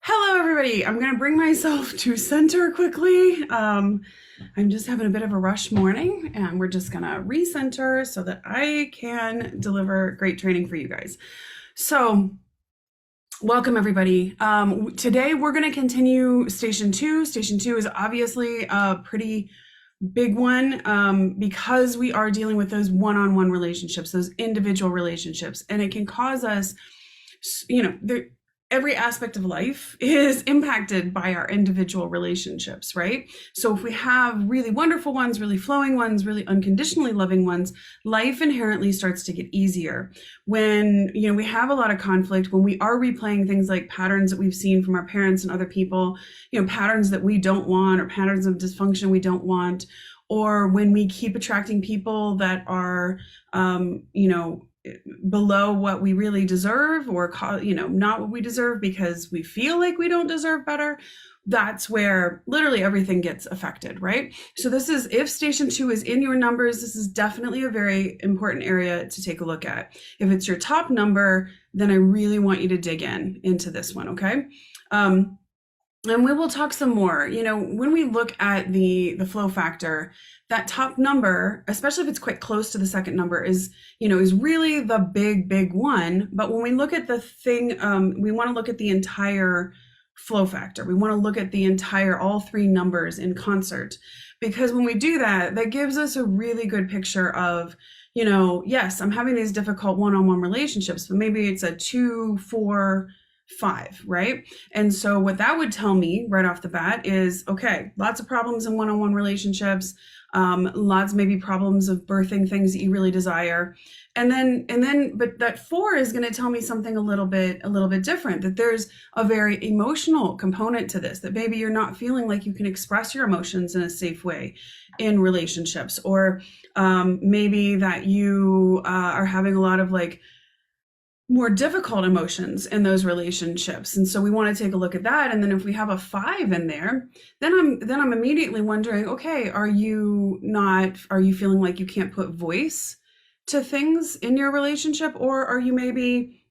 Hello, everybody. I'm going to bring myself to center quickly. I'm just having a bit of a rush morning, and we're just going to recenter so that I can deliver great training for you guys. So, welcome, everybody. Today, we're going to continue Station 2. Station 2 is obviously a pretty big one because we are dealing with those one-on-one relationships, those individual relationships, and it can cause us, every aspect of life is impacted by our individual relationships, right? So if we have really wonderful ones, really flowing ones, really unconditionally loving ones, life inherently starts to get easier. When, we have a lot of conflict, when we are replaying things like patterns that we've seen from our parents and other people, patterns that we don't want, or patterns of dysfunction we don't want, or when we keep attracting people that are, below what we really deserve, or not what we deserve because we feel like we don't deserve better, that's where literally everything gets affected, right? So this is, if Station 2 is in your numbers, this is definitely a very important area to take a look at. If it's your top number, then I really want you to dig into this one, okay? And we will talk some more. When we look at the flow factor, that top number, especially if it's quite close to the second number, is really the big one. But when we look at the thing, we want to look at the entire flow factor. We want to look at the entire, all three numbers in concert, because when we do that, that gives us a really good picture of, yes, I'm having these difficult one-on-one relationships, but maybe it's a 2, 4, 5, right? And so what that would tell me right off the bat is, okay, lots of problems in one-on-one relationships, lots maybe problems of birthing things that you really desire. And then, but that 4 is going to tell me something a little bit different, that there's a very emotional component to this, that maybe you're not feeling like you can express your emotions in a safe way in relationships, or maybe that you are having a lot of more difficult emotions in those relationships. And so we want to take a look at that. And then if we have a 5 in there, then I'm immediately wondering, okay, are you feeling like you can't put voice to things in your relationship? Or are you maybe,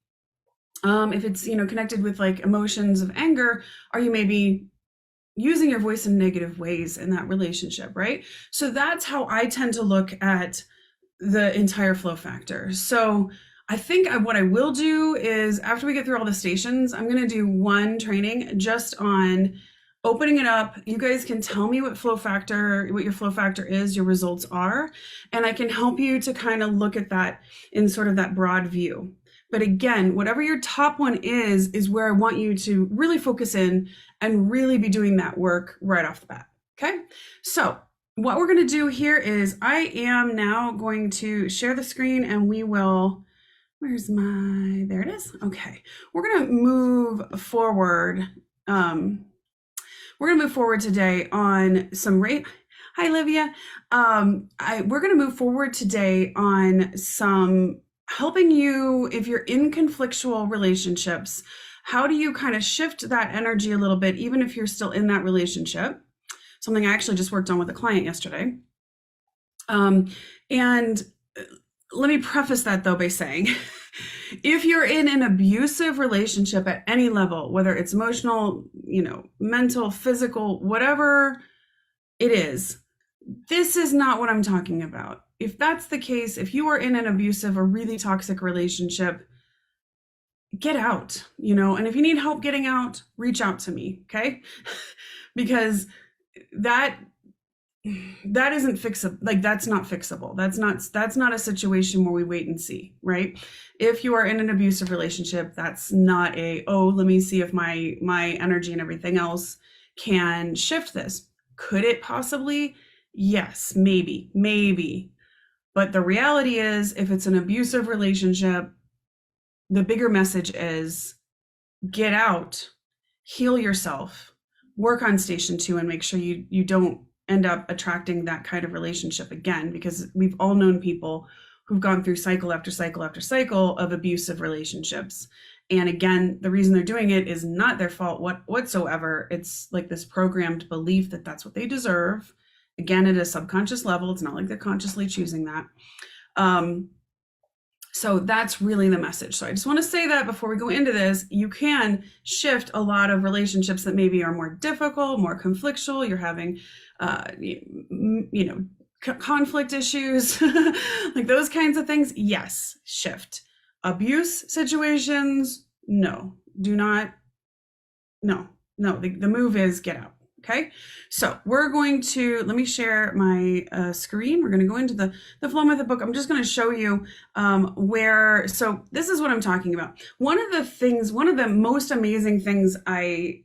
if it's, connected with emotions of anger, are you maybe using your voice in negative ways in that relationship, right? So that's how I tend to look at the entire flow factor. So I think what I will do is, after we get through all the stations, I'm going to do one training just on opening it up. You guys can tell me what your flow factor is, your results are, and I can help you to kind of look at that in sort of that broad view. But again, whatever your top one is where I want you to really focus in and really be doing that work right off the bat. Okay, so what we're going to do here is, I am now going to share the screen, and we will, there it is. Okay, we're going to move forward. We're going to move forward today on some rate. Hi, Livia. We're going to move forward today on some helping you, if you're in conflictual relationships, how do you kind of shift that energy a little bit, even if you're still in that relationship? Something I actually just worked on with a client yesterday. And let me preface that, though, by saying, if you're in an abusive relationship at any level, whether it's emotional, mental, physical, whatever it is, this is not what I'm talking about. If that's the case, if you are in an abusive or really toxic relationship, get out, and if you need help getting out, reach out to me, okay? Because that isn't fixable. That's not fixable. That's not a situation where we wait and see, right? If you are in an abusive relationship, that's not let me see if my energy and everything else can shift this. Could it possibly? Yes, maybe. But the reality is, if it's an abusive relationship, the bigger message is, get out, heal yourself, work on Station 2, and make sure you don't end up attracting that kind of relationship again, because we've all known people who've gone through cycle after cycle after cycle of abusive relationships. And again, the reason they're doing it is not their fault whatsoever. It's like this programmed belief that that's what they deserve. Again, at a subconscious level, it's not like they're consciously choosing that. So that's really the message. So I just want to say that before we go into this, you can shift a lot of relationships that maybe are more difficult, more conflictual. You're having, conflict issues, like those kinds of things. Yes, shift. Abuse situations, no, do not. No, the move is get out. Okay, so we're going to, let me share my screen. We're going to go into the flow method book. I'm just going to show you so this is what I'm talking about. One of the most amazing things I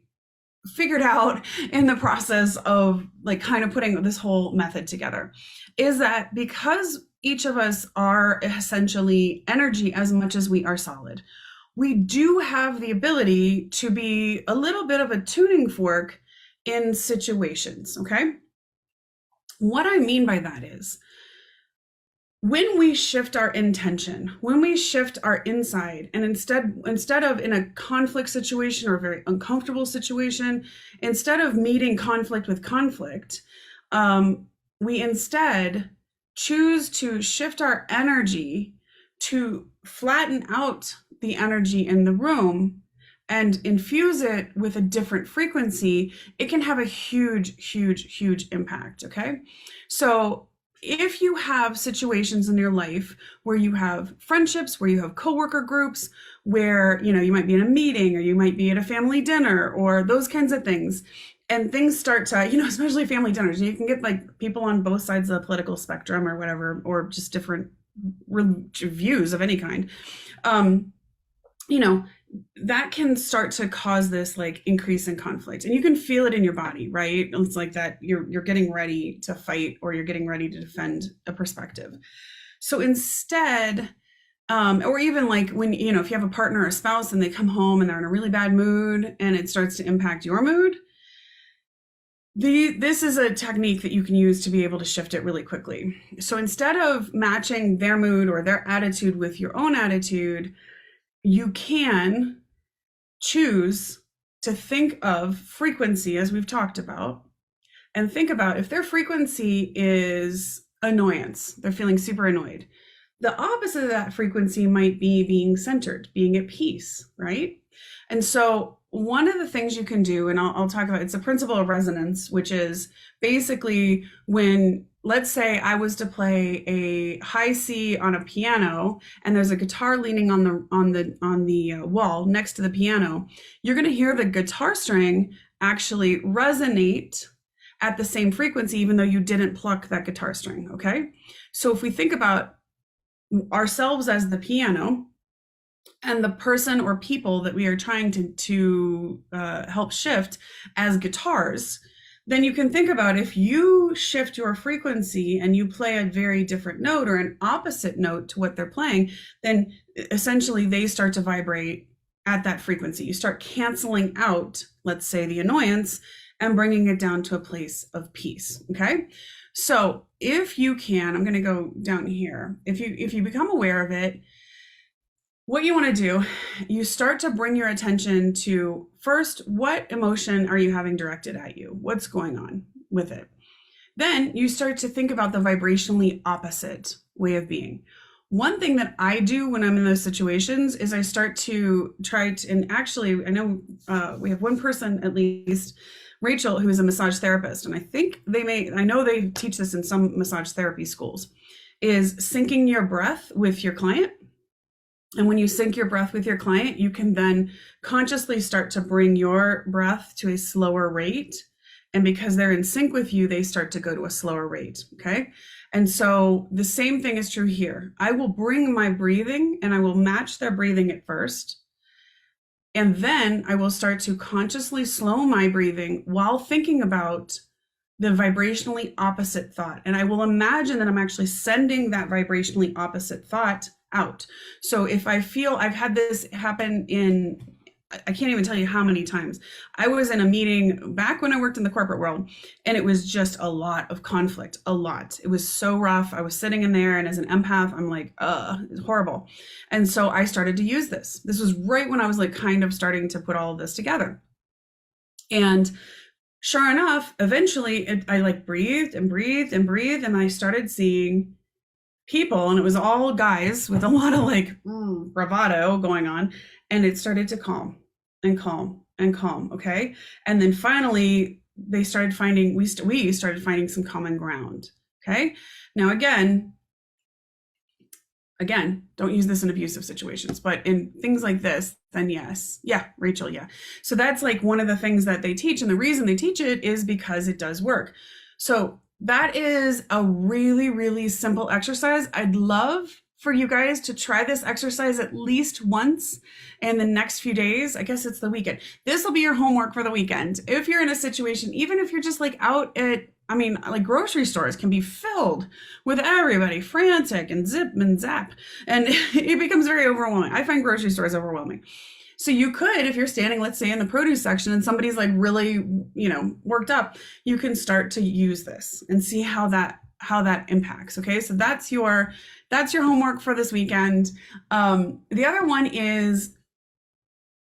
figured out in the process of like kind of putting this whole method together is that because each of us are essentially energy as much as we are solid, we do have the ability to be a little bit of a tuning fork in situations, okay? What I mean by that is when we shift our intention, when we shift our inside, and instead of in a conflict situation or a very uncomfortable situation, instead of meeting conflict with conflict, we instead choose to shift our energy to flatten out the energy in the room and infuse it with a different frequency, it can have a huge impact, okay? So if you have situations in your life where you have friendships, where you have coworker groups, where you might be in a meeting or you might be at a family dinner or those kinds of things, and things start to, especially family dinners, you can get like people on both sides of the political spectrum or whatever, or just different views of any kind, that can start to cause this like increase in conflict, and you can feel it in your body, right? It's like that you're getting ready to fight or you're getting ready to defend a perspective. So instead, or even like when, if you have a partner or a spouse and they come home and they're in a really bad mood and it starts to impact your mood, this is a technique that you can use to be able to shift it really quickly. So instead of matching their mood or their attitude with your own attitude, you can choose to think of frequency, as we've talked about, and think about if their frequency is annoyance, they're feeling super annoyed. The opposite of that frequency might be being centered, being at peace, right? And so one of the things you can do, and I'll talk about, it's a principle of resonance, which is basically when, let's say I was to play a high C on a piano and there's a guitar leaning on the wall next to the piano, you're going to hear the guitar string actually resonate at the same frequency, even though you didn't pluck that guitar string, okay? So if we think about ourselves as the piano and the person or people that we are trying to help shift as guitars, then you can think about if you shift your frequency and you play a very different note or an opposite note to what they're playing, then essentially they start to vibrate at that frequency. You start canceling out, let's say, the annoyance and bringing it down to a place of peace, okay? So if you can, I'm gonna go down here. If you become aware of it, what you want to do, you start to bring your attention to first, what emotion are you having directed at you? What's going on with it? Then you start to think about the vibrationally opposite way of being. One thing that I do when I'm in those situations is I start to try to, and actually I know we have one person at least, Rachel, who is a massage therapist, and I know they teach this in some massage therapy schools, is syncing your breath with your client. And when you sync your breath with your client, you can then consciously start to bring your breath to a slower rate. And because they're in sync with you, they start to go to a slower rate, okay? And so the same thing is true here. I will bring my breathing and I will match their breathing at first. And then I will start to consciously slow my breathing while thinking about the vibrationally opposite thought. And I will imagine that I'm actually sending that vibrationally opposite thought out. So if I feel, I've had this happen I can't even tell you how many times. I was in a meeting back when I worked in the corporate world, and it was just a lot of conflict, a lot. It was so rough. I was sitting in there, and as an empath, I'm like, it's horrible. And so I started to use this. This was right when I was like kind of starting to put all of this together. And sure enough, eventually I like breathed and breathed and breathed, and I started seeing people, and it was all guys with a lot of like bravado going on, and it started to calm and calm and calm. Okay, and then finally they started finding we started finding some common ground. Okay, now again, don't use this in abusive situations, but in things like this, then yes. Yeah, Rachel, yeah. So that's like one of the things that they teach. And the reason they teach it is because it does work. So that is a really, really simple exercise. I'd love for you guys to try this exercise at least once in the next few days. I guess it's the weekend. This will be your homework for the weekend. If you're in a situation, even if you're just like out at, like grocery stores can be filled with everybody frantic and zip and zap, and it becomes very overwhelming. I find grocery stores overwhelming. So you could, if you're standing, let's say in the produce section and somebody's like really, worked up, you can start to use this and see how that impacts. Okay. So that's your homework for this weekend. The other one is,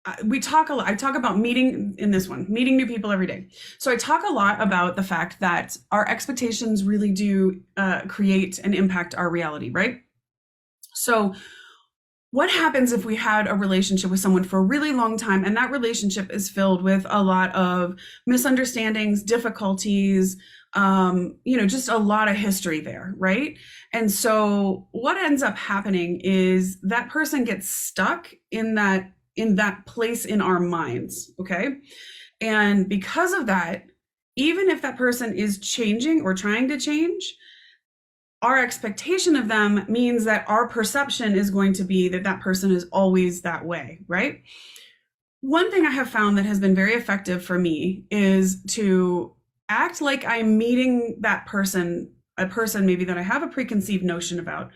I talk about meeting new people every day. So I talk a lot about the fact that our expectations really do create and impact our reality, right? So what happens if we had a relationship with someone for a really long time and that relationship is filled with a lot of misunderstandings, difficulties, just a lot of history there, right? And so what ends up happening is that person gets stuck in that place in our minds, okay? And because of that, even if that person is changing or trying to change, our expectation of them means that our perception is going to be that that person is always that way, right? One thing I have found that has been very effective for me is to act like I'm meeting that person, a person maybe that I have a preconceived notion about,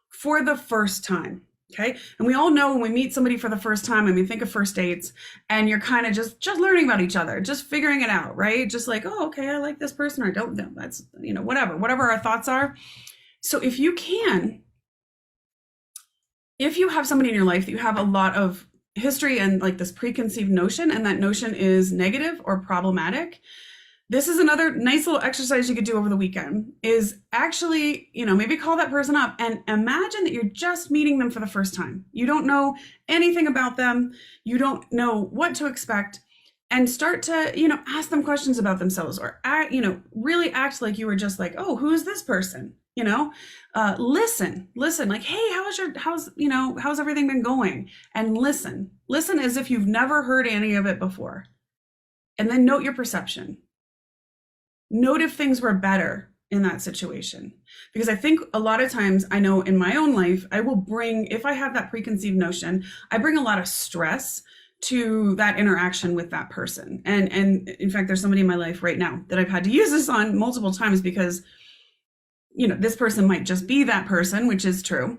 for the first time. Okay. And we all know when we meet somebody for the first time, think of first dates and you're kind of just learning about each other, just figuring it out, right? Just like, oh, okay, I like this person or I don't know. That's, whatever our thoughts are. So if you have somebody in your life that you have a lot of history and like this preconceived notion, and that notion is negative or problematic, this is another nice little exercise you could do over the weekend, is actually, maybe call that person up and imagine that you're just meeting them for the first time. You don't know anything about them. You don't know what to expect, and start to, ask them questions about themselves, or, really act like you were just like, oh, who is this person? Listen, like, hey, how's everything been going? And listen as if you've never heard any of it before. And then note your perception. Note if things were better in that situation. Because I think a lot of times, I know in my own life, if I have that preconceived notion, I bring a lot of stress to that interaction with that person. And in fact, there's somebody in my life right now that I've had to use this on multiple times because, this person might just be that person, which is true,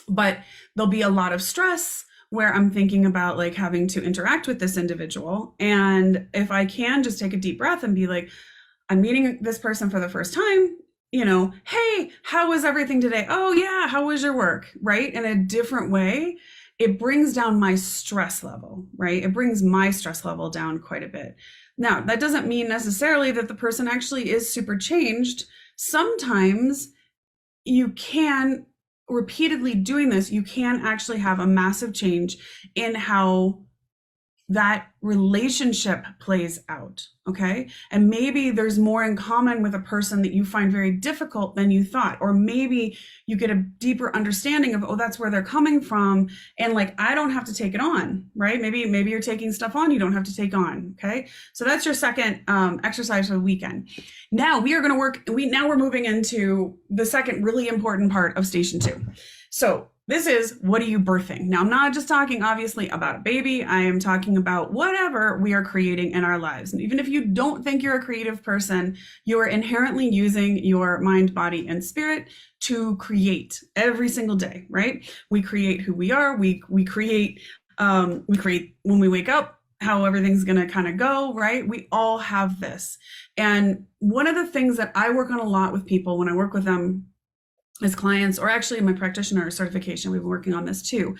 but there'll be a lot of stress where I'm thinking about like having to interact with this individual. And if I can just take a deep breath and be like, I'm meeting this person for the first time, hey, how was everything today? Oh yeah, how was your work? Right? In a different way, it brings down my stress level, right? It brings my stress level down quite a bit. Now, that doesn't mean necessarily that the person actually is super changed. Sometimes you can, repeatedly doing this, you can actually have a massive change in how that relationship plays out, okay? And maybe there's more in common with a person that you find very difficult than you thought, or maybe you get a deeper understanding of, oh, that's where they're coming from, and like, I don't have to take it on, right? Maybe you're taking stuff on you don't have to take on, okay? So that's your second exercise for the weekend. Now we're moving into the second really important part of station 2. So this is, what are you birthing? Now, I'm not just talking, obviously, about a baby. I am talking about whatever we are creating in our lives. And even if you don't think you're a creative person, you are inherently using your mind, body, and spirit to create every single day, right? We create who we are. We create when we wake up, how everything's going to kind of go, right? We all have this. And one of the things that I work on a lot with people when I work with them as clients, or actually in my practitioner certification, we've been working on this too,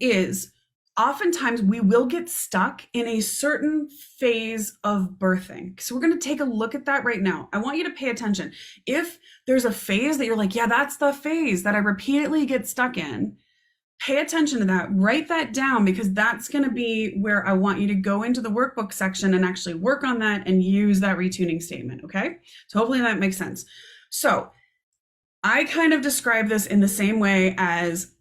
is oftentimes we will get stuck in a certain phase of birthing. So we're going to take a look at that right now. I want you to pay attention. If there's a phase that you're like, yeah, that's the phase that I repeatedly get stuck in, pay attention to that. Write that down, because that's going to be where I want you to go into the workbook section and actually work on that and use that retuning statement. Okay. So hopefully that makes sense. So I kind of describe this in the same way as,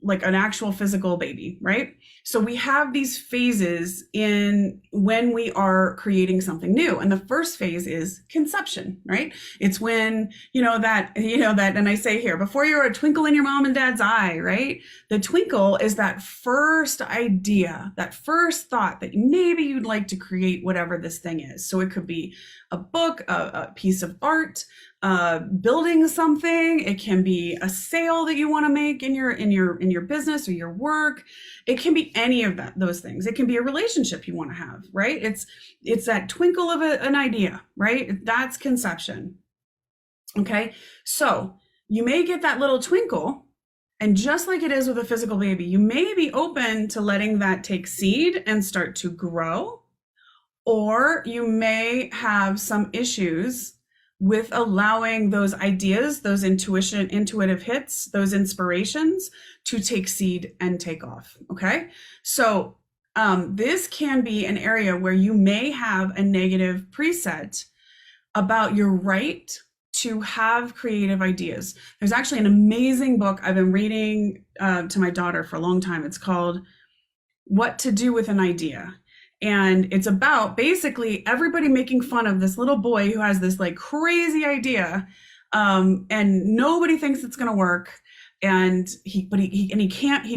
like an actual physical baby, right? So we have these phases in when we are creating something new. And the first phase is conception, right? It's when, that, and I say here, before you're a twinkle in your mom and dad's eye, right? The twinkle is that first idea, that first thought that maybe you'd like to create whatever this thing is. So it could be a book, a piece of art, building something. It can be a sale that you want to make in your business or your work. It can be any of those things. It can be a relationship you want to have, right? It's that twinkle of an idea, right? That's conception. Okay. So you may get that little twinkle, and just like it is with a physical baby, you may be open to letting that take seed and start to grow, or you may have some issues with allowing those ideas, those intuitive hits, those inspirations to take seed and take off. Okay. So this can be an area where you may have a negative preset about your right to have creative ideas. There's actually an amazing book I've been reading to my daughter for a long time. It's called What to Do with an Idea. And it's about basically everybody making fun of this little boy who has this like crazy idea, and nobody thinks it's going to work. And he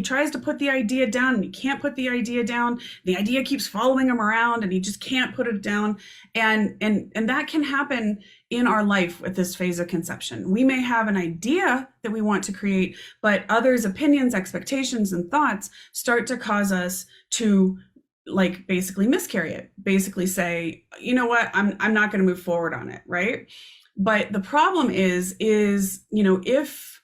tries to put the idea down, and he can't put the idea down. The idea keeps following him around, and he just can't put it down. And that can happen in our life with this phase of conception. We may have an idea that we want to create, but others' opinions, expectations, and thoughts start to cause us to like basically miscarry it, basically say, you know what, I'm not going to move forward on it, right? But the problem is, if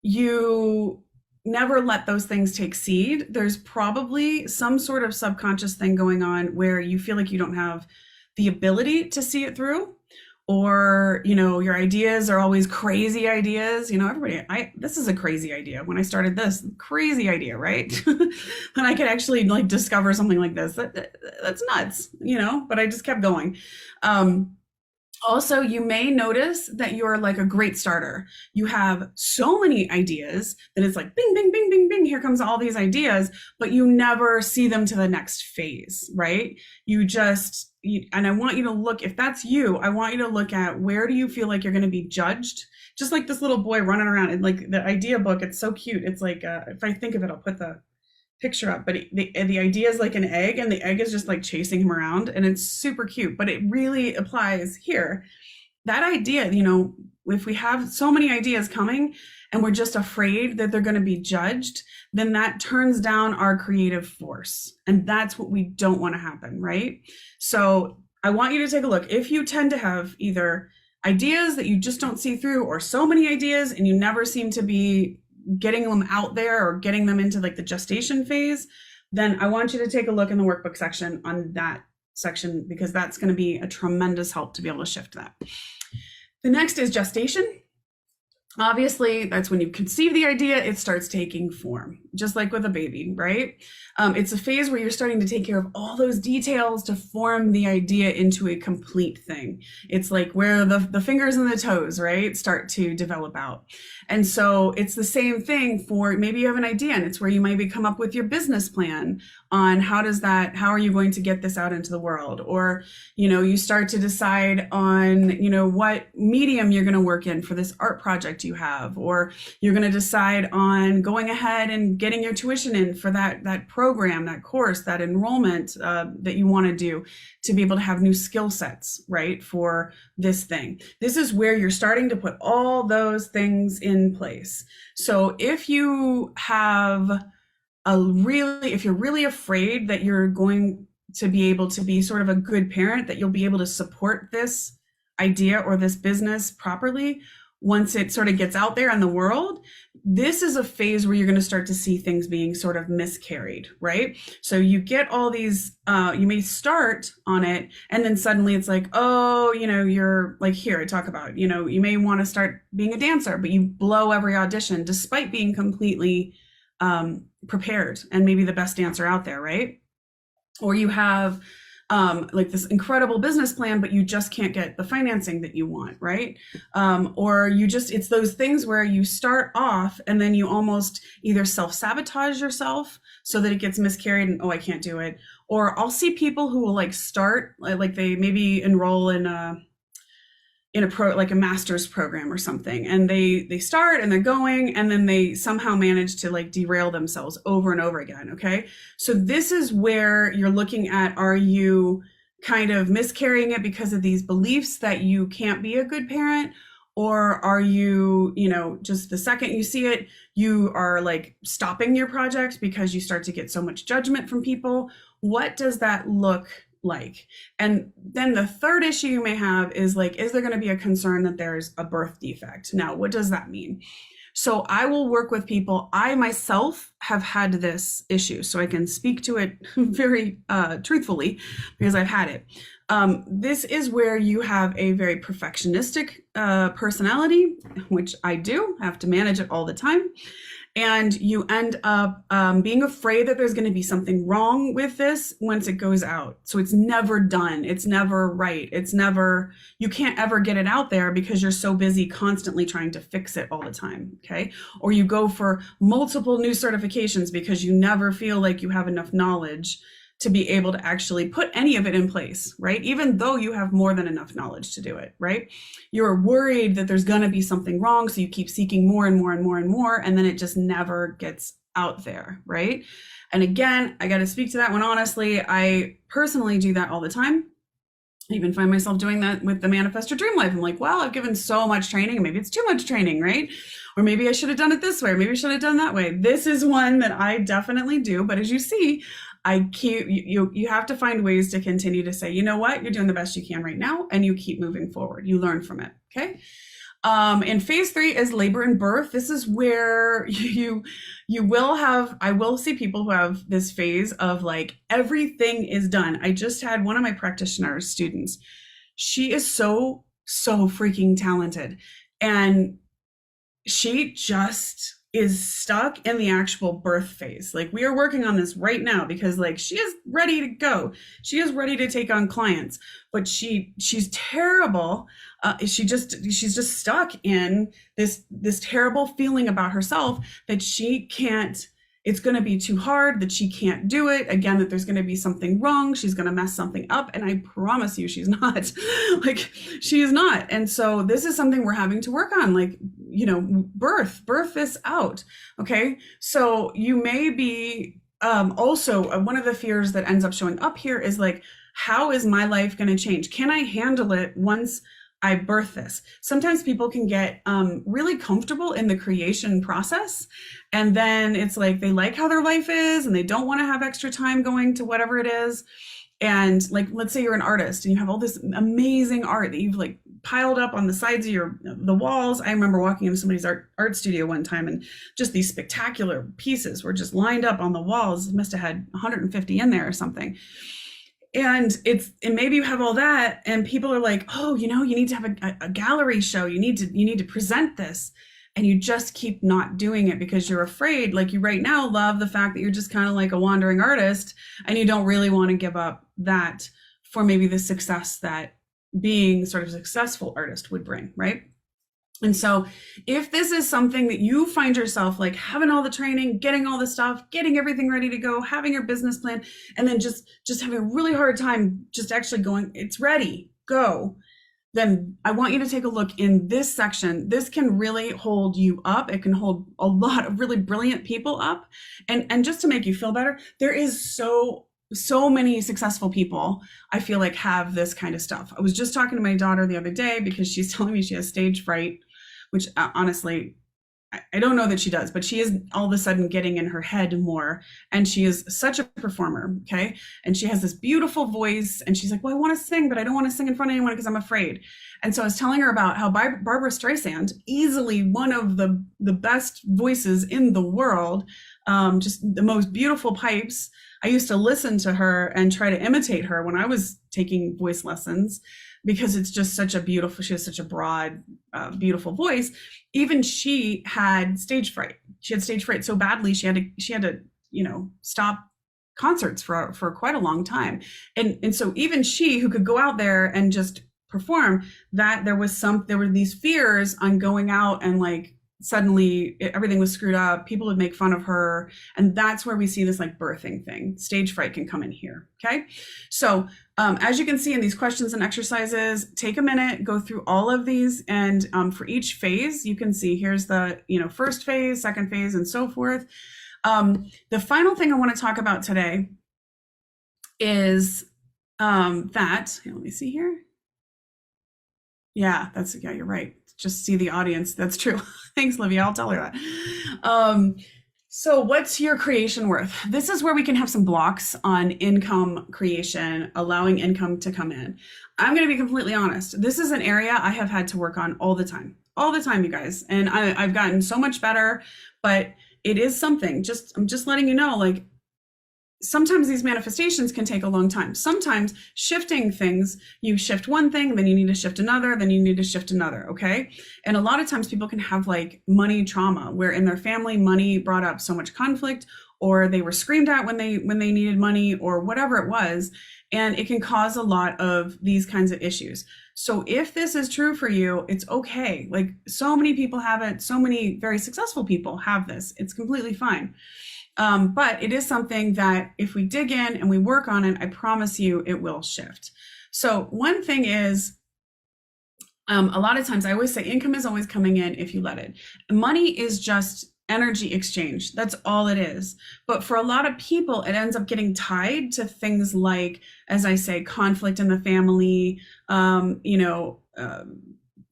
you never let those things take seed, there's probably some sort of subconscious thing going on where you feel like you don't have the ability to see it through, or, your ideas are always crazy ideas. This is a crazy idea. When I started this, crazy idea, right? And I could actually like discover something like this. That's nuts, but I just kept going. Also, you may notice that you're like a great starter. You have so many ideas that it's like bing, bing, bing, bing, bing. Here comes all these ideas, but you never see them to the next phase, right? And I want you to look, if that's you, I want you to look at where do you feel like you're going to be judged? Just like this little boy running around in like the idea book. It's so cute. It's like, if I think of it, I'll put the picture up, but the idea is like an egg, and the egg is just like chasing him around, and it's super cute, but it really applies here. That idea, if we have so many ideas coming and we're just afraid that they're going to be judged, then that turns down our creative force. And that's what we don't want to happen, right? So I want you to take a look. If you tend to have either ideas that you just don't see through, or so many ideas and you never seem to be getting them out there or getting them into like the gestation phase, then I want you to take a look in the workbook section on that section, because that's going to be a tremendous help to be able to shift that. The next is gestation. Obviously, that's when you conceive the idea, it starts taking form, just like with a baby, right? It's a phase where you're starting to take care of all those details to form the idea into a complete thing. It's like where the fingers and the toes, right, start to develop out. And so it's the same thing for maybe you have an idea, and it's where you maybe come up with your business plan on how are you going to get this out into the world? Or, you start to decide on, what medium you're going to work in for this art project you have, or you're going to decide on going ahead and getting your tuition in for that program, that course, that enrollment that you want to do to be able to have new skill sets, right, for this thing. This is where you're starting to put all those things in place. So if you have if you're really afraid that you're going to be able to be sort of a good parent, that you'll be able to support this idea or this business properly once it sort of gets out there in the world, this is a phase where you're going to start to see things being sort of miscarried, right? So you get all these, you may start on it, and then suddenly it's like, oh, you're like, here, I talk about, you may want to start being a dancer, but you blow every audition despite being completely prepared and maybe the best dancer out there, right? Or you have like this incredible business plan, but you just can't get the financing that you want, right? Or it's those things where you start off and then you almost either self-sabotage yourself so that it gets miscarried and, oh, I can't do it. Or I'll see people who will like start, like they maybe enroll in a like a master's program or something, and they start and they're going, and then they somehow manage to like derail themselves over and over again. Okay, so this is where you're looking at, are you kind of miscarrying it because of these beliefs that you can't be a good parent, or are you, just the second you see it, you are like stopping your project because you start to get so much judgment from people? What does that look like? And then the third issue you may have is like, is there going to be a concern that there's a birth defect? Now, what does that mean? So I will work with people. I myself have had this issue, so I can speak to it very truthfully because I've had it. This is where you have a very perfectionistic personality, which I do have to manage it all the time. And you end up being afraid that there's going to be something wrong with this once it goes out. So it's never done. It's never right. You can't ever get it out there because you're so busy constantly trying to fix it all the time. Okay. Or you go for multiple new certifications because you never feel like you have enough knowledge to be able to actually put any of it in place, right? Even though you have more than enough knowledge to do it, right? You're worried that there's going to be something wrong, so you keep seeking more and more and more and more, and then it just never gets out there, right? And again, I got to speak to that one honestly. I personally do that all the time. I even find myself doing that with the Manifest Your Dream Life. I'm like, well, I've given so much training, and maybe it's too much training, right? Or maybe I should have done it this way, or maybe I should have done that way. This is one that I definitely do, but as you see, you have to find ways to continue to say, you know what, you're doing the best you can right now, and you keep moving forward. You learn from it, okay? And phase 3 is labor and birth. This is where I will see people who have this phase of like, everything is done. I just had one of my practitioner students. She is so freaking talented. And she just is stuck in the actual birth phase. Like, we are working on this right now because like she is ready to go. She is ready to take on clients, but she's terrible. She's just stuck in this terrible feeling about herself that she can't, it's going to be too hard, that she can't do it. Again, that there's going to be something wrong. She's going to mess something up. And I promise you, she's not. Like, she is not. And so this is something we're having to work on, like, birth this out. Okay. So you may be, also one of the fears that ends up showing up here is like, how is my life going to change? Can I handle it once I birth this? Sometimes people can get really comfortable in the creation process, and then it's like they like how their life is and they don't want to have extra time going to whatever it is. And like, let's say you're an artist and you have all this amazing art that you've like piled up on the sides of the walls. I remember walking into somebody's art studio one time, and just these spectacular pieces were just lined up on the walls. It must have had 150 in there or something. And maybe you have all that, and people are like, oh, you need to have a gallery show. You need to present this, and you just keep not doing it because you're afraid. Like, you right now love the fact that you're just kind of like a wandering artist, and you don't really want to give up that for maybe the success that being sort of a successful artist would bring, right? And so if this is something that you find yourself like having all the training, getting all the stuff, getting everything ready to go, having your business plan, and then just having a really hard time just actually going, it's ready, go, then I want you to take a look in this section. This can really hold you up. It can hold a lot of really brilliant people up. And just to make you feel better, there is so many successful people I feel like have this kind of stuff. I was just talking to my daughter the other day because she's telling me she has stage fright, which honestly, I don't know that she does, but she is all of a sudden getting in her head more. And she is such a performer. Okay. And she has this beautiful voice. And she's like, well, I want to sing, but I don't want to sing in front of anyone because I'm afraid. And so I was telling her about how Barbara Streisand, easily one of the best voices in the world, just the most beautiful pipes. I used to listen to her and try to imitate her when I was taking voice lessons, because it's just such a beautiful, she has such a broad, beautiful voice. Even she had stage fright. She had stage fright so badly, she had to, stop concerts for quite a long time. And so even she, who could go out there and just perform, that there were these fears on going out, and like suddenly everything was screwed up. People would make fun of her. And that's where we see this like birthing thing. Stage fright can come in here. Okay. So as you can see in these questions and exercises, take a minute, go through all of these. And for each phase, you can see here's the, first phase, second phase, and so forth. The final thing I want to talk about today is that, let me see here. Yeah, you're right. Just see the audience. That's true. Thanks, Livia. I'll tell her that. So what's your creation worth? This is where we can have some blocks on income creation, allowing income to come in. I'm going to be completely honest. This is an area I have had to work on all the time, you guys. And I've gotten so much better, but it is something. I'm just letting you know, like, sometimes these manifestations can take a long time. Sometimes shifting things, you shift one thing, then you need to shift another, then you need to shift another, okay? And a lot of times people can have like money trauma, where in their family, money brought up so much conflict, or they were screamed at when they needed money, or whatever it was. And it can cause a lot of these kinds of issues. So if this is true for you, it's okay. Like, so many people have it. So many very successful people have this. It's completely fine. But it is something that if we dig in and we work on it, I promise you it will shift. So one thing is, a lot of times I always say income is always coming in if you let it. Money is just energy exchange. That's all it is. But for a lot of people, it ends up getting tied to things like, as I say, conflict in the family,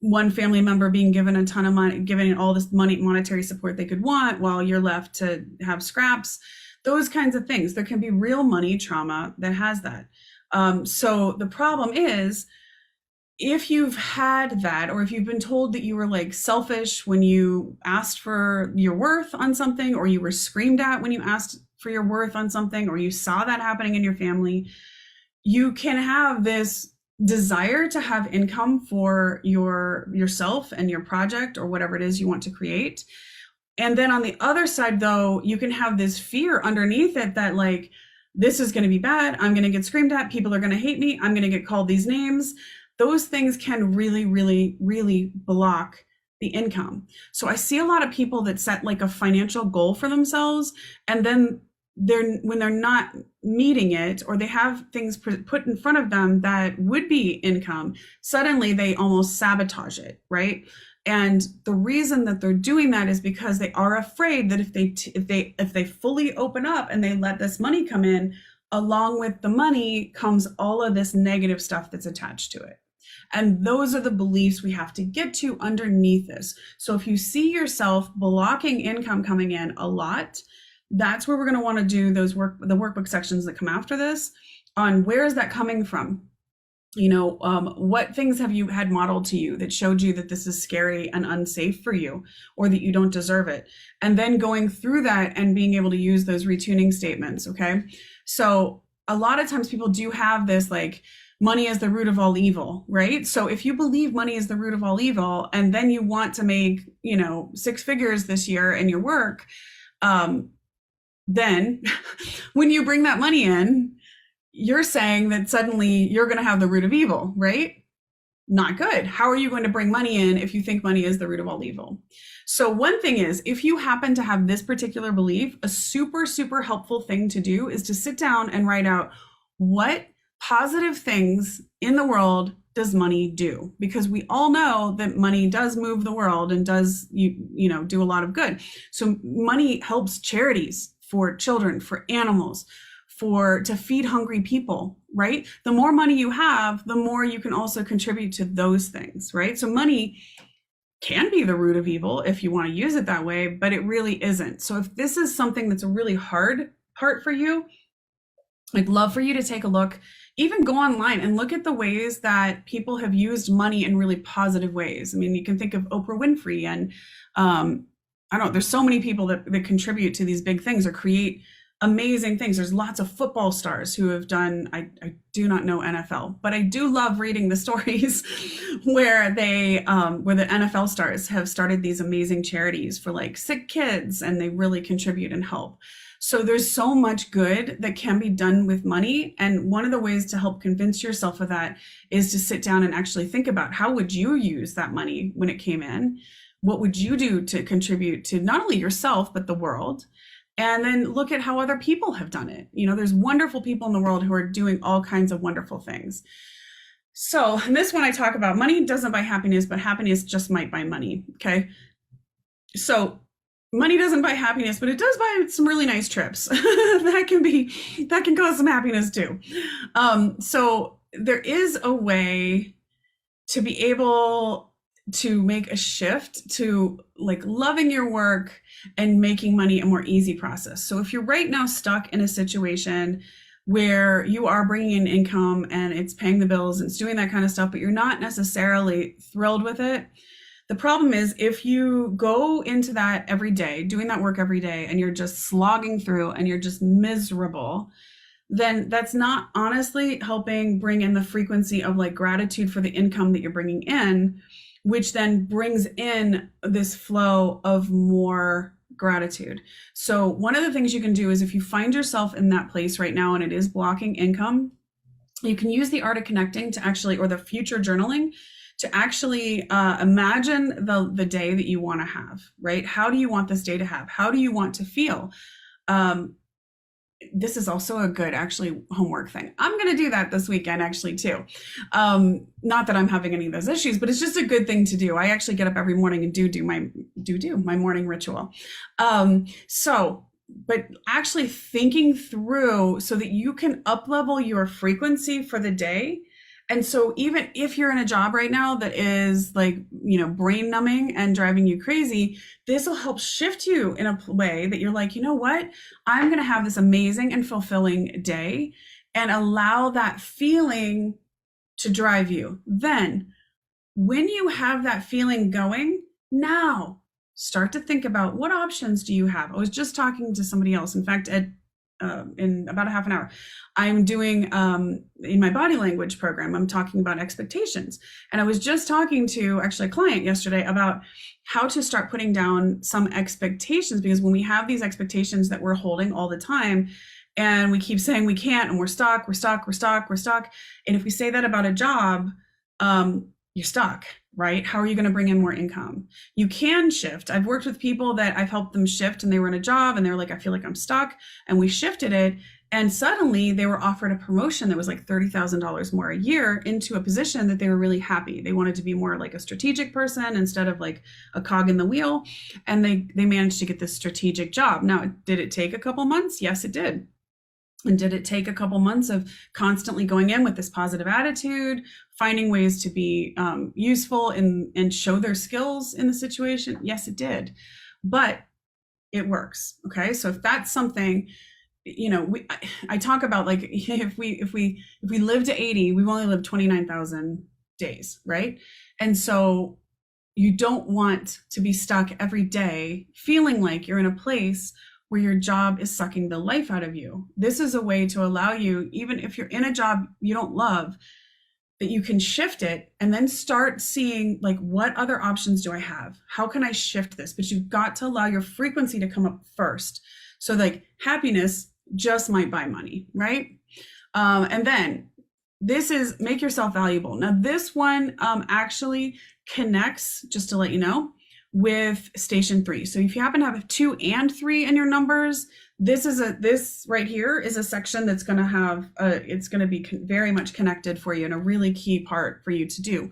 one family member being given a ton of money, given all this monetary support they could want, while you're left to have scraps, those kinds of things. There can be real money trauma that has that. So the problem is, if you've had that, or if you've been told that you were like selfish when you asked for your worth on something, or you were screamed at when you asked for your worth on something, or you saw that happening in your family, you can have this desire to have income for yourself and your project, or whatever it is you want to create. And then on the other side, though, you can have this fear underneath it that, like, this is going to be bad. I'm going to get screamed at. People are going to hate me. I'm going to get called these names. Those things can really, really, really block the income. So I see a lot of people that set like a financial goal for themselves, and then when they're not meeting it, or they have things put in front of them that would be income, suddenly they almost sabotage it, right? And the reason that they're doing that is because they are afraid that if they fully open up and they let this money come in, along with the money comes all of this negative stuff that's attached to it. And those are the beliefs we have to get to underneath this. So if you see yourself blocking income coming in a lot, that's where we're going to want to do the workbook sections that come after this, on where is that coming from? What things have you had modeled to you that showed you that this is scary and unsafe for you, or that you don't deserve it? And then going through that and being able to use those retuning statements. Okay. So a lot of times people do have this, like, money is the root of all evil, right? So if you believe money is the root of all evil, and then you want to make, 6 figures this year in your work, then when you bring that money in, you're saying that suddenly you're going to have the root of evil, right? Not good. How are you going to bring money in if you think money is the root of all evil? So one thing is, if you happen to have this particular belief, a super, super helpful thing to do is to sit down and write out, what positive things in the world does money do? Because we all know that money does move the world and does do a lot of good. So money helps charities for children, for animals, to feed hungry people, right? The more money you have, the more you can also contribute to those things, right? So money can be the root of evil if you want to use it that way, but it really isn't. So if this is something that's a really hard part for you, I'd love for you to take a look, even go online and look at the ways that people have used money in really positive ways. I mean, you can think of Oprah Winfrey and I don't know, there's so many people that contribute to these big things or create amazing things. There's lots of football stars who have done, I do not know NFL, but I do love reading the stories where where the NFL stars have started these amazing charities for like sick kids, and they really contribute and help. So there's so much good that can be done with money. And one of the ways to help convince yourself of that is to sit down and actually think about, how would you use that money when it came in? What would you do to contribute to not only yourself, but the world? And then look at how other people have done it. You know, there's wonderful people in the world who are doing all kinds of wonderful things. So in this one, I talk about money doesn't buy happiness, but happiness just might buy money. Okay. So money doesn't buy happiness, but it does buy some really nice trips. that can cause some happiness too. So there is a way to be able to make a shift to like loving your work and making money a more easy process. So if you're right now stuck in a situation where you are bringing in income and it's paying the bills and it's doing that kind of stuff, but you're not necessarily thrilled with it, the problem is if you go into that every day, doing that work every day, and you're just slogging through and you're just miserable, then that's not honestly helping bring in the frequency of like gratitude for the income that you're bringing in, which then brings in this flow of more gratitude. So one of the things you can do is, if you find yourself in that place right now and it is blocking income, you can use the art of connecting to actually, or the future journaling, to actually imagine the day that you want to have, right? How do you want this day to have? How do you want to feel? This is also a good actually homework thing. I'm going to do that this weekend actually too. Not that I'm having any of those issues, but it's just a good thing to do. I actually get up every morning and do my morning ritual. But actually thinking through so that you can up level your frequency for the day. And so even if you're in a job right now that is like, you know, brain numbing and driving you crazy, this will help shift you in a way that you're like, you know what, I'm going to have this amazing and fulfilling day, and allow that feeling to drive you. Then when you have that feeling going, now start to think about, what options do you have? I was just talking to somebody else. In fact, in about a half an hour, I'm doing in my body language program, I'm talking about expectations. And I was just talking to actually a client yesterday about how to start putting down some expectations, because when we have these expectations that we're holding all the time, and we keep saying we can't, and we're stuck. And if we say that about a job, you're stuck, right? How are you going to bring in more income? You can shift. I've worked with people that I've helped them shift, and they were in a job and they were like, I feel like I'm stuck. And we shifted it. And suddenly they were offered a promotion that was like $30,000 more a year into a position that they were really happy. They wanted to be more like a strategic person instead of like a cog in the wheel. And they managed to get this strategic job. Now, did it take a couple months? Yes, it did. And did it take a couple months of constantly going in with this positive attitude, finding ways to be useful and show their skills in the situation? Yes, it did. But it works. Okay. So if that's something, you know, I talk about, like, if we live to 80, we've only lived 29,000 days, right? And so you don't want to be stuck every day feeling like you're in a place where your job is sucking the life out of you. This is a way to allow you, even if you're in a job you don't love, that you can shift it and then start seeing, like, what other options do I have? How can I shift this? But you've got to allow your frequency to come up first. So like happiness just might buy money, right? And then this is make yourself valuable. Now this one actually connects, just to let you know, with station 3. So if you happen to have 2 and 3 in your numbers, this right here is a section that's going to have it's going to be very much connected for you, and a really key part for you to do.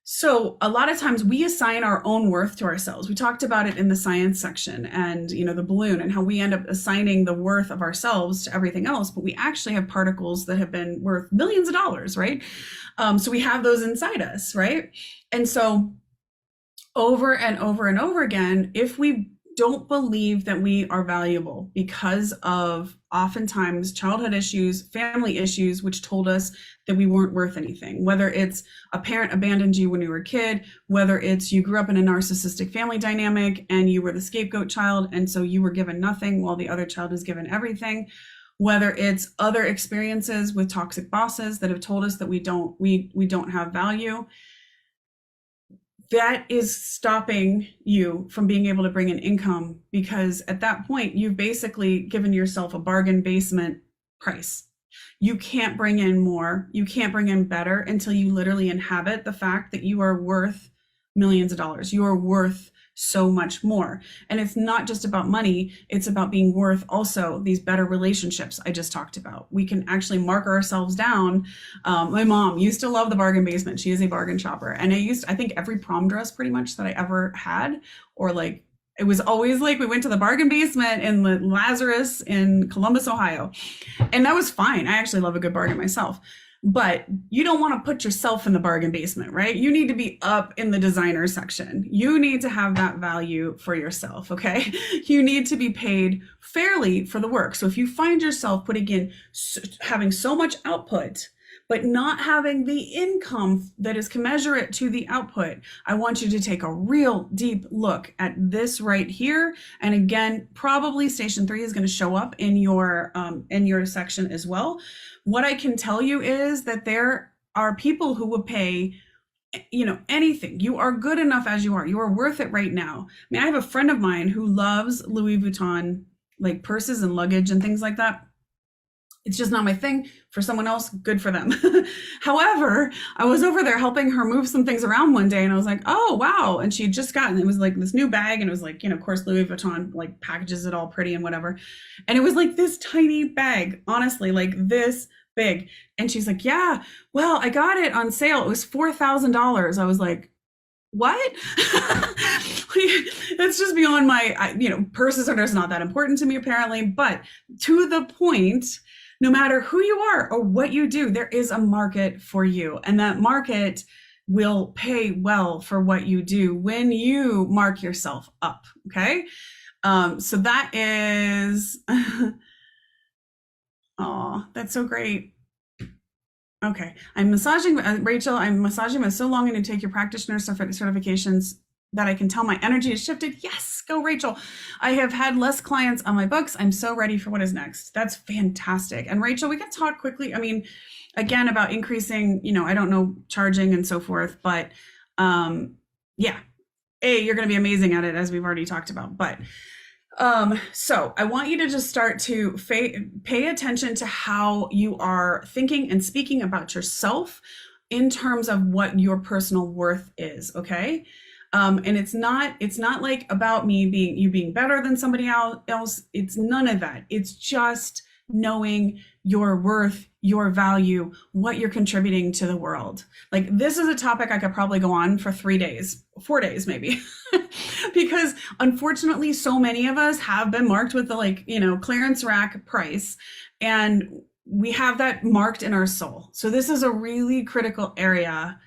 So a lot of times we assign our own worth to ourselves. We talked about it in the science section, and you know, the balloon, and how we end up assigning the worth of ourselves to everything else, but we actually have particles that have been worth millions of dollars, right? So we have those inside us, right? And so over and over and over again, if we don't believe that we are valuable because of oftentimes childhood issues, family issues, which told us that we weren't worth anything, whether it's a parent abandoned you when you were a kid, whether it's you grew up in a narcissistic family dynamic and you were the scapegoat child, and so you were given nothing while the other child is given everything, whether it's other experiences with toxic bosses that have told us that we don't have value, that is stopping you from being able to bring in income, because at that point you've basically given yourself a bargain basement price. You can't bring in more, you can't bring in better until you literally inhabit the fact that you are worth millions of dollars. You are worth so much more. And it's not just about money, it's about being worth also these better relationships I just talked about. We can actually mark ourselves down. My mom used to love the bargain basement. She is a bargain shopper. And I think every prom dress pretty much that I ever had, or like, it was always like we went to the bargain basement in the Lazarus in Columbus, Ohio. And that was fine. I actually love a good bargain myself. But you don't want to put yourself in the bargain basement, right? You need to be up in the designer section. You need to have that value for yourself, okay? You need to be paid fairly for the work. So if you find yourself putting in, having so much output, but not having the income that is commensurate to the output, I want you to take a real deep look at this right here. And again, probably station 3 is going to show up in your section as well. What I can tell you is that there are people who will pay, anything. You are good enough as you are. You are worth it right now. I mean, I have a friend of mine who loves Louis Vuitton, like purses and luggage and things like that. It's just not my thing. For someone else, good for them. However, I was over there helping her move some things around one day and I was like, oh, wow. And she had just gotten, it was like this new bag and it was like, of course, Louis Vuitton like packages it all pretty and whatever. And it was like this tiny bag, honestly, like this big. And she's like, yeah, well, I got it on sale. It was $4,000. I was like, what? It's just beyond my, purses are just not that important to me apparently, but to the point, no matter who you are or what you do, there is a market for you. And that market will pay well for what you do when you mark yourself up, okay? So that is, oh, that's so great. Okay, I'm massaging, Rachel, I'm massaging with so longing to take your practitioner certifications that I can tell my energy has shifted. Yes, go Rachel. I have had less clients on my books. I'm so ready for what is next. That's fantastic. And Rachel, we can talk quickly. I mean, again, about increasing, I don't know, charging and so forth, but yeah, you're going to be amazing at it as we've already talked about, but so I want you to just start to pay attention to how you are thinking and speaking about yourself in terms of what your personal worth is. Okay. And it's not like about you being better than somebody else. It's none of that. It's just knowing your worth, your value, what you're contributing to the world. Like this is a topic I could probably go on for 3 days, 4 days, maybe, because unfortunately, so many of us have been marked with the clearance rack price, and we have that marked in our soul. So this is a really critical area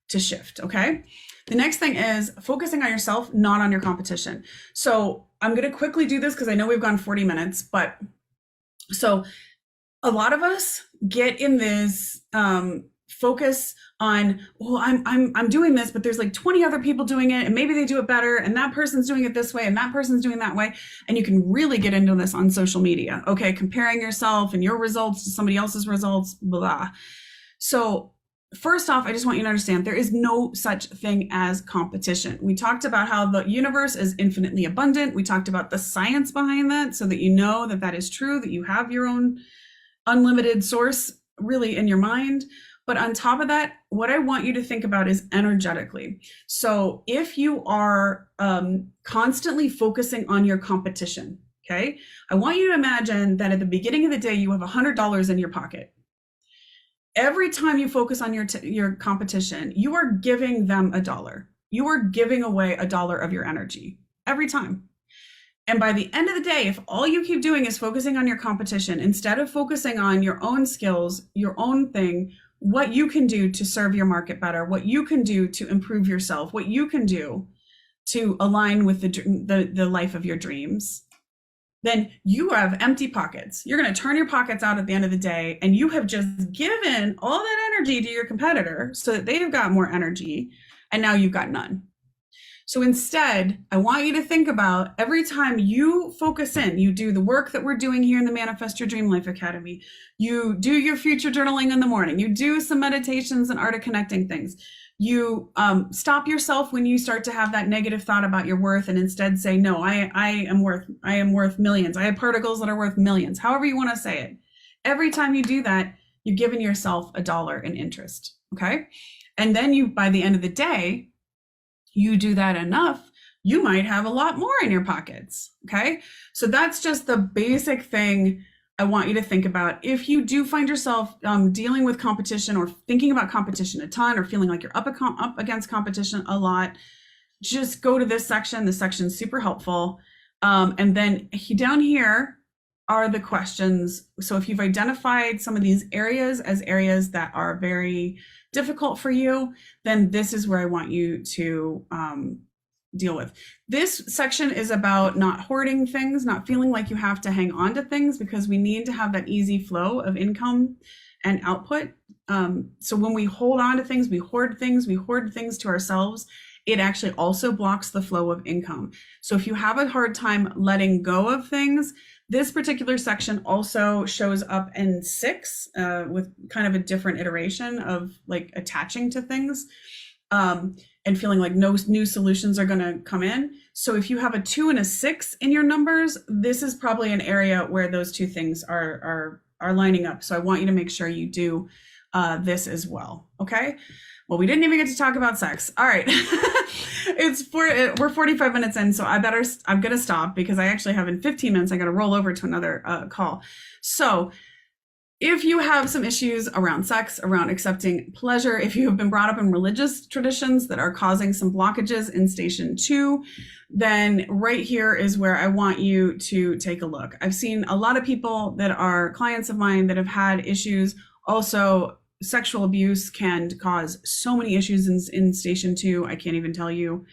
to shift. Okay. The next thing is focusing on yourself, not on your competition. So I'm going to quickly do this because I know we've gone 40 minutes, but so a lot of us get in this focus on, well, I'm doing this, but there's like 20 other people doing it and maybe they do it better and that person's doing it this way and that person's doing that way. And you can really get into this on social media. Okay, comparing yourself and your results to somebody else's results, blah. So first off, I just want you to understand there is no such thing as competition. We talked about how the universe is infinitely abundant. We talked about the science behind that so that you know that that is true, that you have your own unlimited source really in your mind. But on top of that, what I want you to think about is energetically. So if you are constantly focusing on your competition, okay, I want you to imagine that at the beginning of the day, you have $100 in your pocket. Every time you focus on your competition, you are giving them $1. You are giving away $1 of your energy every time. And by the end of the day, if all you keep doing is focusing on your competition, instead of focusing on your own skills, your own thing, what you can do to serve your market better, what you can do to improve yourself, what you can do, to align with the life of your dreams, then you have empty pockets. You're going to turn your pockets out at the end of the day, and you have just given all that energy to your competitor so that they've got more energy, and now you've got none. So instead, I want you to think about every time you focus in, you do the work that we're doing here in the Manifest Your Dream Life Academy, you do your future journaling in the morning, you do some meditations and art of connecting things. You stop yourself when you start to have that negative thought about your worth and instead say, no, I am worth millions. I have particles that are worth millions, however you want to say it. Every time you do that, you've given yourself $1 in interest. Okay. And then you, by the end of the day, you do that enough, you might have a lot more in your pockets. Okay. So that's just the basic thing I want you to think about. If you do find yourself dealing with competition or thinking about competition a ton or feeling like you're up against competition a lot, just go to this section. This section's super helpful. And then down here are the questions. So if you've identified some of these areas as areas that are very difficult for you, then this is where I want you to deal with. This section is about not hoarding things, not feeling like you have to hang on to things, because we need to have that easy flow of income and output. So when we hold on to things, we hoard things to ourselves, it actually also blocks the flow of income. So if you have a hard time letting go of things, this particular section also shows up in 6 with kind of a different iteration of like attaching to things. And feeling like no new solutions are going to come in. So if you have a 2 and a 6 in your numbers, this is probably an area where those two things are lining up. So I want you to make sure you do this as well. Okay. Well, we didn't even get to talk about sex. All right. We're 45 minutes in, so I'm going to stop because I actually have in 15 minutes, I got to roll over to another call. So if you have some issues around sex, around accepting pleasure, if you have been brought up in religious traditions that are causing some blockages in station 2, then right here is where I want you to take a look. I've seen a lot of people that are clients of mine that have had issues. Also, sexual abuse can cause so many issues in station 2. I can't even tell you.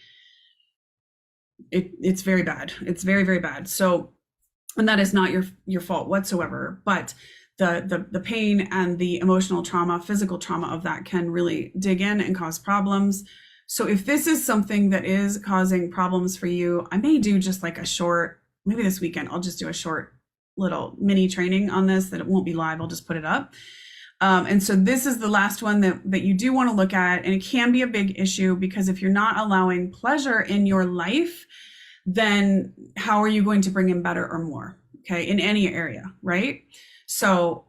It's very bad. It's very, very bad. So, and that is not your fault whatsoever, but the pain and the emotional trauma, physical trauma of that can really dig in and cause problems. So if this is something that is causing problems for you, I may do just like a short, maybe this weekend, I'll just do a short little mini training on this, that it won't be live. I'll just put it up. And so this is the last one that you do want to look at. And it can be a big issue because if you're not allowing pleasure in your life, then how are you going to bring in better or more? Okay. In any area, right? So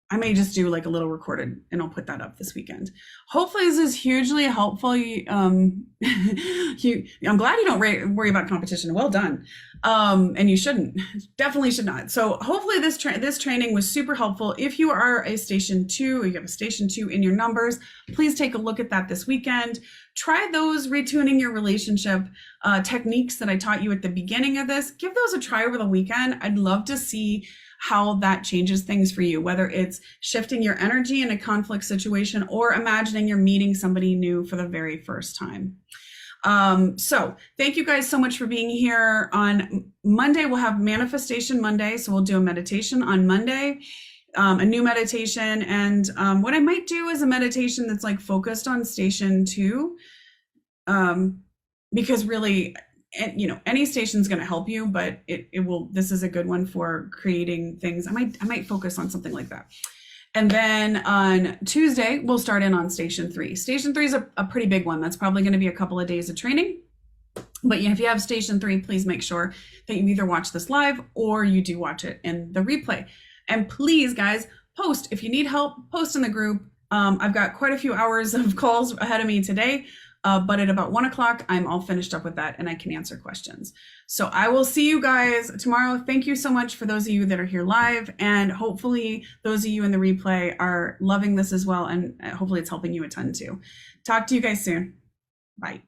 I may just do like a little recorded and I'll put that up this weekend. Hopefully this is hugely helpful. I'm glad you don't worry about competition. Well done. And you shouldn't, definitely should not. So hopefully this training was super helpful. If you are a station 2, or you have a station 2 in your numbers, please take a look at that this weekend. Try those retuning your relationship techniques that I taught you at the beginning of this. Give those a try over the weekend. I'd love to see how that changes things for you, whether it's shifting your energy in a conflict situation or imagining you're meeting somebody new for the very first time. So thank you guys so much for being here. On Monday, we'll have Manifestation Monday. So we'll do a meditation on Monday, a new meditation. And what I might do is a meditation that's like focused on station 2, because really, and any station's going to help you, but it will, this is a good one for creating things. I might focus on something like that. And then on Tuesday, we'll start in on station 3. Station 3 is a pretty big one. That's probably going to be a couple of days of training. But if you have station 3, please make sure that you either watch this live or you do watch it in the replay. And please, guys, post. If you need help, post in the group. I've got quite a few hours of calls ahead of me today. But at about 1 o'clock, I'm all finished up with that and I can answer questions. So I will see you guys tomorrow. Thank you so much for those of you that are here live. And hopefully those of you in the replay are loving this as well. And hopefully it's helping you a ton too. Talk to you guys soon. Bye.